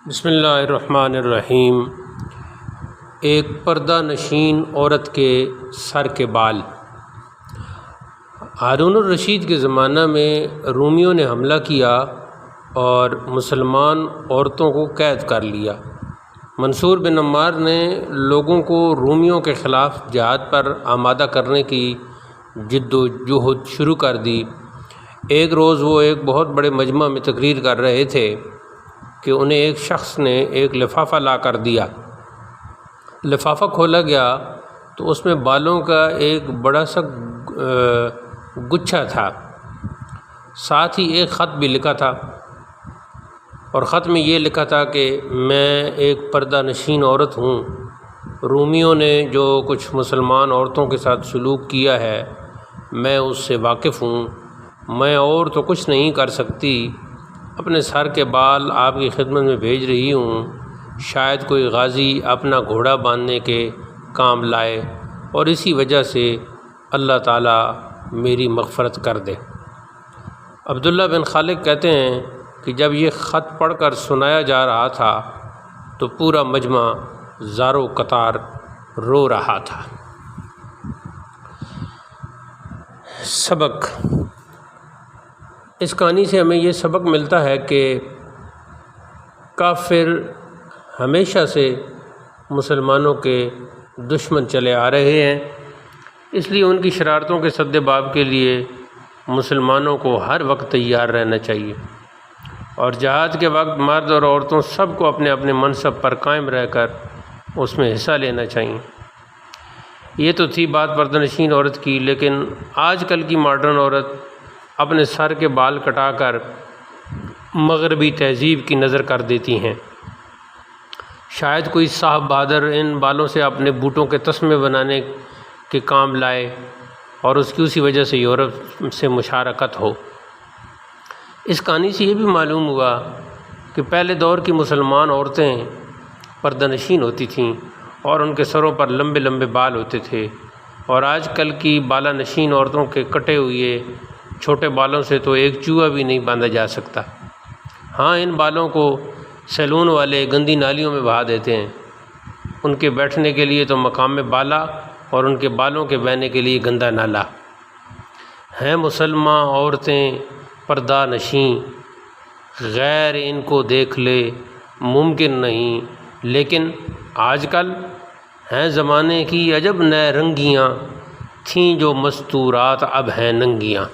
بسم اللہ الرحمن الرحیم۔ ایک پردہ نشین عورت کے سر کے بال۔ ہارون الرشید کے زمانہ میں رومیوں نے حملہ کیا اور مسلمان عورتوں کو قید کر لیا۔ منصور بن عمار نے لوگوں کو رومیوں کے خلاف جہاد پر آمادہ کرنے کی جد و جہد شروع کر دی۔ ایک روز وہ ایک بہت بڑے مجمع میں تقریر کر رہے تھے کہ انہیں ایک شخص نے ایک لفافہ لا کر دیا۔ لفافہ کھولا گیا تو اس میں بالوں کا ایک بڑا سا گچھا تھا، ساتھ ہی ایک خط بھی لکھا تھا، اور خط میں یہ لکھا تھا کہ میں ایک پردہ نشین عورت ہوں، رومیوں نے جو کچھ مسلمان عورتوں کے ساتھ سلوک کیا ہے میں اس سے واقف ہوں، میں اور تو کچھ نہیں کر سکتی، اپنے سر کے بال آپ کی خدمت میں بھیج رہی ہوں، شاید کوئی غازی اپنا گھوڑا باندھنے کے کام لائے اور اسی وجہ سے اللہ تعالیٰ میری مغفرت کر دے۔ عبداللہ بن خالد کہتے ہیں کہ جب یہ خط پڑھ کر سنایا جا رہا تھا تو پورا مجمع زارو قطار رو رہا تھا۔ سبق۔ اس کہانی سے ہمیں یہ سبق ملتا ہے کہ کافر ہمیشہ سے مسلمانوں کے دشمن چلے آ رہے ہیں، اس لیے ان کی شرارتوں کے سد باب کے لیے مسلمانوں کو ہر وقت تیار رہنا چاہیے، اور جہاد کے وقت مرد اور عورتوں سب کو اپنے اپنے منصب پر قائم رہ کر اس میں حصہ لینا چاہیے۔ یہ تو تھی بات پردہ نشین عورت کی، لیکن آج کل کی ماڈرن عورت اپنے سر کے بال کٹا کر مغربی تہذیب کی نظر کر دیتی ہیں۔ شاید کوئی صاحب بہادر ان بالوں سے اپنے بوٹوں کے تسمے بنانے کے کام لائے اور اس کی اسی وجہ سے یورپ سے مشارکت ہو۔ اس کہانی سے یہ بھی معلوم ہوا کہ پہلے دور کی مسلمان عورتیں پردہ نشین ہوتی تھیں اور ان کے سروں پر لمبے لمبے بال ہوتے تھے، اور آج کل کی بالا نشین عورتوں کے کٹے ہوئے چھوٹے بالوں سے تو ایک چوہا بھی نہیں باندھا جا سکتا۔ ہاں، ان بالوں کو سیلون والے گندی نالیوں میں بہا دیتے ہیں، ان کے بیٹھنے کے لیے تو مقام بالا اور ان کے بالوں کے بہنے کے لیے گندا نالا۔ ہیں مسلمہ عورتیں پردہ نشیں، غیر ان کو دیکھ لے ممکن نہیں، لیکن آج کل ہیں زمانے کی عجب نئے رنگیاں، تھیں جو مستورات اب ہیں ننگیاں۔